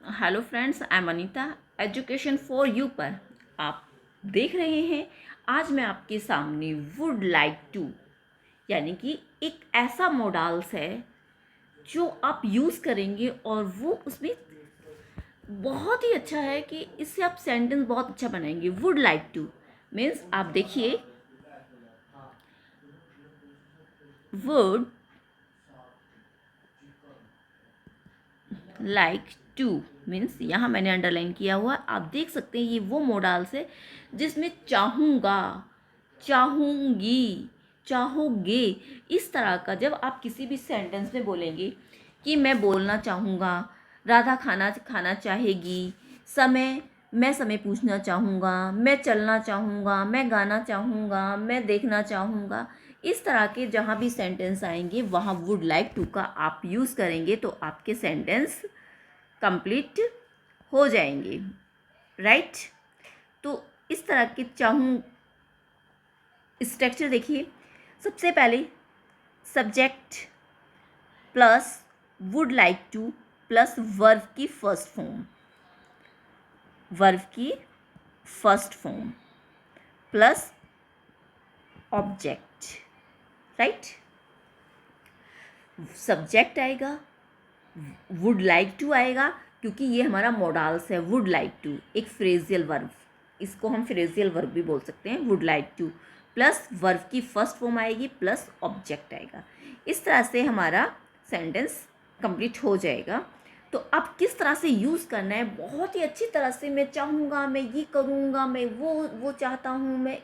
Hello friends, I am Anita. Education for you पर आप देख रहे हैं। आज मैं आपके सामने वुड लाइक टू यानी कि एक ऐसा मॉडल्स है जो आप यूज़ करेंगे और वो उसमें बहुत ही अच्छा है कि इससे आप सेंटेंस बहुत अच्छा बनाएंगे। वुड लाइक टू मीन्स आप देखिए, वुड लाइक टू मीन्स यहाँ मैंने अंडरलाइन किया हुआ, आप देख सकते हैं। ये वो मॉडल्स है जिसमें चाहूँगा, चाहूँगी, चाहोगे, इस तरह का जब आप किसी भी सेंटेंस में बोलेंगे कि मैं बोलना चाहूँगा, राधा खाना खाना चाहेगी, समय मैं समय पूछना चाहूँगा, मैं चलना चाहूँगा, मैं गाना चाहूँगा, मैं देखना चाहूँगा, इस तरह के जहाँ भी सेंटेंस आएंगे वहाँ वुड लाइक टू का आप यूज़ करेंगे तो आपके सेंटेंस कंप्लीट हो जाएंगे, राइट। तो इस तरह के चाहूँ स्ट्रक्चर देखिए। सबसे पहले subject plus would like two plus verb की फर्स्ट फॉर्म, वर्ब की first form plus object, right. Subject आएगा, वुड लाइक टू आएगा क्योंकि ये हमारा मॉडल्स है। वुड लाइक टू एक फ्रेजियल वर्ब, इसको हम फ्रेजियल वर्ब भी बोल सकते हैं। Would like two plus verb की फर्स्ट फॉर्म आएगी प्लस ऑब्जेक्ट आएगा। इस तरह से हमारा सेंटेंस कंप्लीट हो जाएगा। तो अब किस तरह से यूज़ करना है, बहुत ही अच्छी तरह से। मैं चाहूँगा, मैं ये करूँगा, मैं वो चाहता हूँ, मैं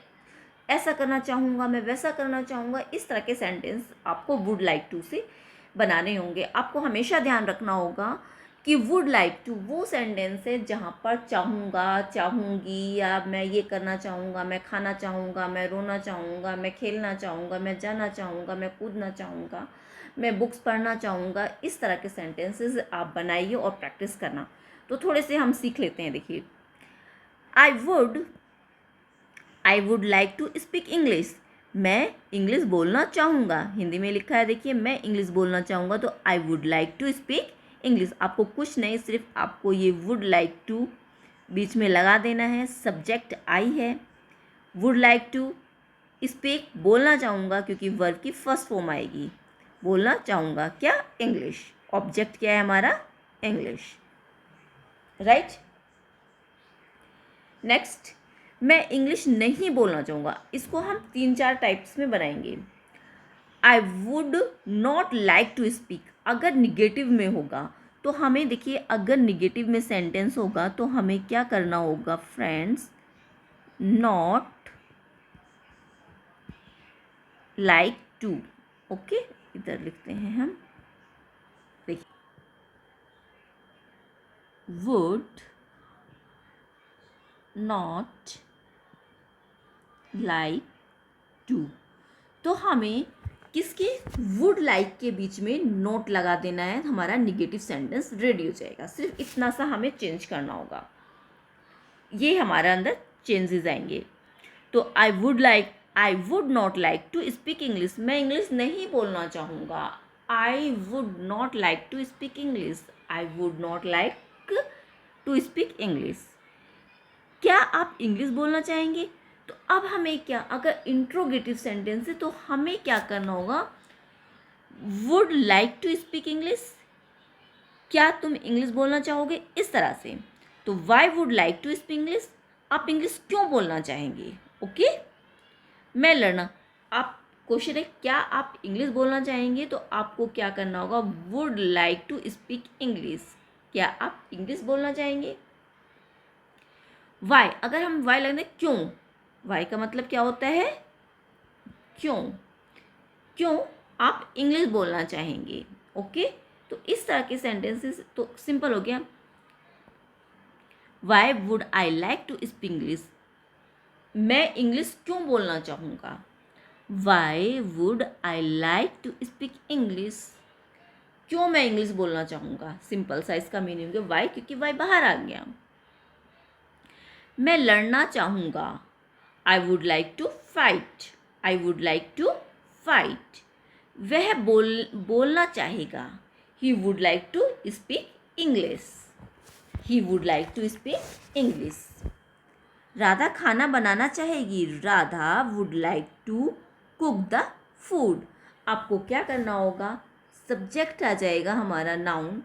ऐसा करना चाहूँगा, मैं वैसा करना चाहूँगा, इस तरह के सेंटेंस आपको वुड लाइक टू से बनाने होंगे। आपको हमेशा ध्यान रखना होगा कि वुड लाइक टू वो सेंटेंस है जहाँ पर चाहूँगा, चाहूँगी, या मैं ये करना चाहूँगा, मैं खाना चाहूँगा, मैं रोना चाहूँगा, मैं खेलना चाहूँगा, मैं जाना चाहूँगा, मैं कूदना चाहूँगा, मैं बुक्स पढ़ना चाहूँगा, इस तरह के सेंटेंसेस आप बनाइए और प्रैक्टिस करना। तो थोड़े से हम सीख लेते हैं। देखिए, I would like to speak English. मैं इंग्लिश बोलना चाहूँगा। हिंदी में लिखा है, देखिए, मैं इंग्लिश बोलना चाहूँगा तो I would like to speak English. आपको कुछ नहीं, सिर्फ आपको ये वुड लाइक टू बीच में लगा देना है। सब्जेक्ट आई है, वुड लाइक टू स्पीक बोलना चाहूँगा क्योंकि वर्ब की फर्स्ट फॉर्म आएगी। बोलना चाहूँगा क्या? इंग्लिश। ऑब्जेक्ट क्या है हमारा? English, right. नेक्स्ट, मैं इंग्लिश नहीं बोलना चाहूँगा। इसको हम 3-4 टाइप्स में बनाएंगे। I would not like to speak अगर निगेटिव में होगा तो हमें, देखिए, अगर निगेटिव में सेंटेंस होगा तो हमें क्या करना होगा friends? Not like to. Okay, इधर लिखते हैं हम, देखिए, वुड नॉट लाइक टू। तो हमें किसके? वुड लाइक के बीच में नोट लगा देना है, हमारा निगेटिव सेंटेंस रेडी हो जाएगा। सिर्फ इतना सा हमें चेंज करना होगा, ये हमारे अंदर चेंजेस आएंगे। तो I would not like to speak English. मैं इंग्लिश नहीं बोलना चाहूँगा। I would not like to speak English. I would not like to speak English. क्या आप इंग्लिश बोलना चाहेंगे? तो अब हमें क्या, अगर इंट्रोगेटिव सेंटेंस है तो हमें क्या करना होगा? Would like to speak English. क्या तुम इंग्लिश बोलना चाहोगे? इस तरह से। तो why would like to speak English, आप इंग्लिश क्यों बोलना चाहेंगे? ओके। मैं लड़ना, आप क्वेश्चन है क्या आप इंग्लिश बोलना चाहेंगे, तो आपको क्या करना होगा? Would like to speak English. क्या आप इंग्लिश बोलना चाहेंगे? वाई, अगर हम वाई लगने, क्यों? वाई का मतलब क्या होता है? क्यों। क्यों आप इंग्लिश बोलना चाहेंगे? ओके। तो इस तरह के सेंटेंसेस तो सिंपल हो गया। Why would I like to speak English, मैं इंग्लिश क्यों बोलना चाहूँगा। Why would I like to speak English, क्यों मैं इंग्लिश बोलना चाहूँगा। सिंपल सा इसका मीनिंग है वाई, क्योंकि वाई बाहर आ गया। मैं लड़ना चाहूँगा। I would like to fight. I would like to fight. वह बोलना चाहेगा। He would like to speak English. He would like to speak English. Radha खाना बनाना चाहेगी, Radha would like to cook the food. आपको क्या करना होगा, सब्जेक्ट आ जाएगा हमारा नाउन,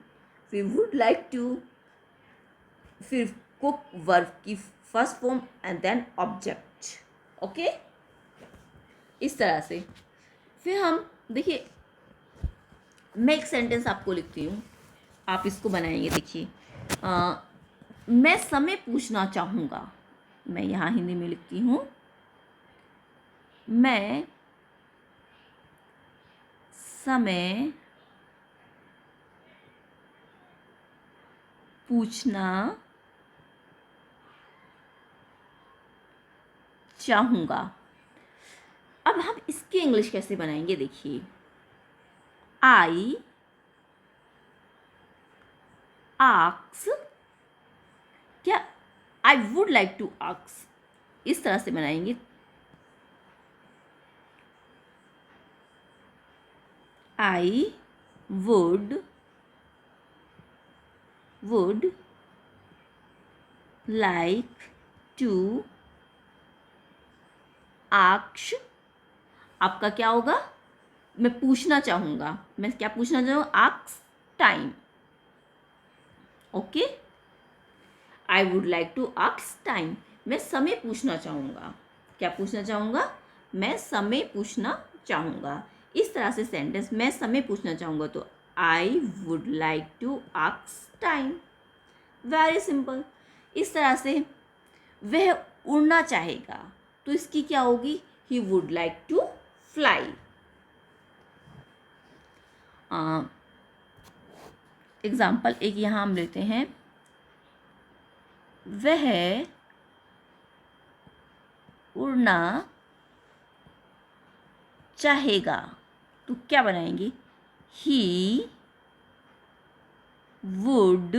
फिर वुड लाइक टू, फिर कुक वर्ब की first form and then object. Okay, इस तरह से। फिर हम देखिए, मैं एक सेंटेंस आपको लिखती हूँ, आप इसको बनाएंगे। देखिए, मैं समय पूछना चाहूँगा, मैं यहाँ हिंदी में लिखती हूँ, मैं समय पूछना चाहूँगा। अब हम इसकी इंग्लिश कैसे बनाएंगे, देखिए, आई आक्स, क्या आई वुड लाइक टू आक्स, इस तरह से बनाएंगे। आई वुड लाइक टू आक्स, आपका क्या होगा, मैं पूछना चाहूँगा, मैं क्या पूछना चाहूँगा, आक्स time. Okay, I would like to आक्स टाइम, मैं समय पूछना चाहूँगा। क्या पूछना चाहूँगा, मैं समय पूछना चाहूँगा। इस तरह से सेंटेंस, मैं समय पूछना चाहूँगा, तो आई वुड लाइक टू आक्स टाइम। Very simple. इस तरह से वह उड़ना चाहेगा, तो इसकी क्या होगी, he would like to fly. Example एक यहाँ हम लेते हैं, वह उड़ना चाहेगा, तो क्या बनाएंगे, he would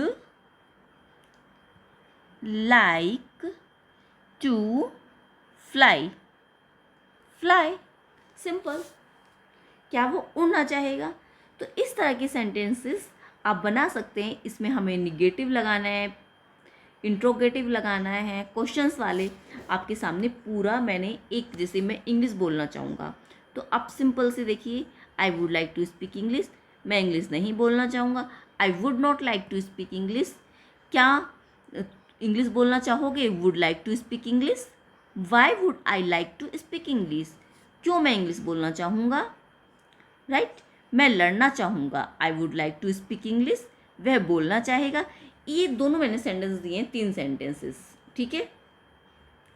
like to fly. Fly, simple. क्या वो उड़ना चाहेगा। तो इस तरह के सेंटेंसेस आप बना सकते हैं। इसमें हमें निगेटिव लगाना है, इंट्रोगेटिव लगाना है, क्वेश्चंस वाले आपके सामने पूरा मैंने एक, जैसे मैं इंग्लिश बोलना चाहूँगा तो आप सिंपल से देखिए, I would like to speak English, मैं इंग्लिश नहीं बोलना चाहूँगा। I would not like to speak English, क्या इंग्लिश बोलना चाहोगे, would like to speak English. Why would I like to speak English, क्यों मैं इंग्लिश बोलना चाहूँगा। राइट, मैं लड़ना चाहूँगा, I would like to speak English, वह बोलना चाहेगा। ये दोनों मैंने सेंटेंस दिए हैं, 3 सेंटेंसेस, ठीक है,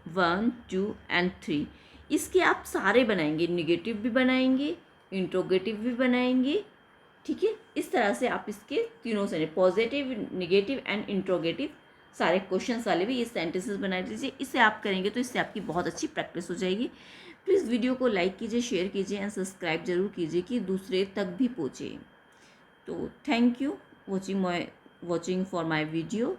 1, 2 एंड 3। इसके आप सारे बनाएंगे, निगेटिव भी बनाएंगे, इंट्रोगेटिव भी बनाएंगे, ठीक है। इस तरह से आप इसके तीनों से, पॉजिटिव, निगेटिव एंड इंट्रोगेटिव, सारे क्वेश्चंस वाले भी ये सेंटेंसेस बना दीजिए। इसे आप करेंगे तो इससे आपकी बहुत अच्छी प्रैक्टिस हो जाएगी। प्लीज़ वीडियो को लाइक कीजिए, शेयर कीजिए एंड सब्सक्राइब जरूर कीजिए कि दूसरे तक भी पहुँचे। तो thank you watching for my video.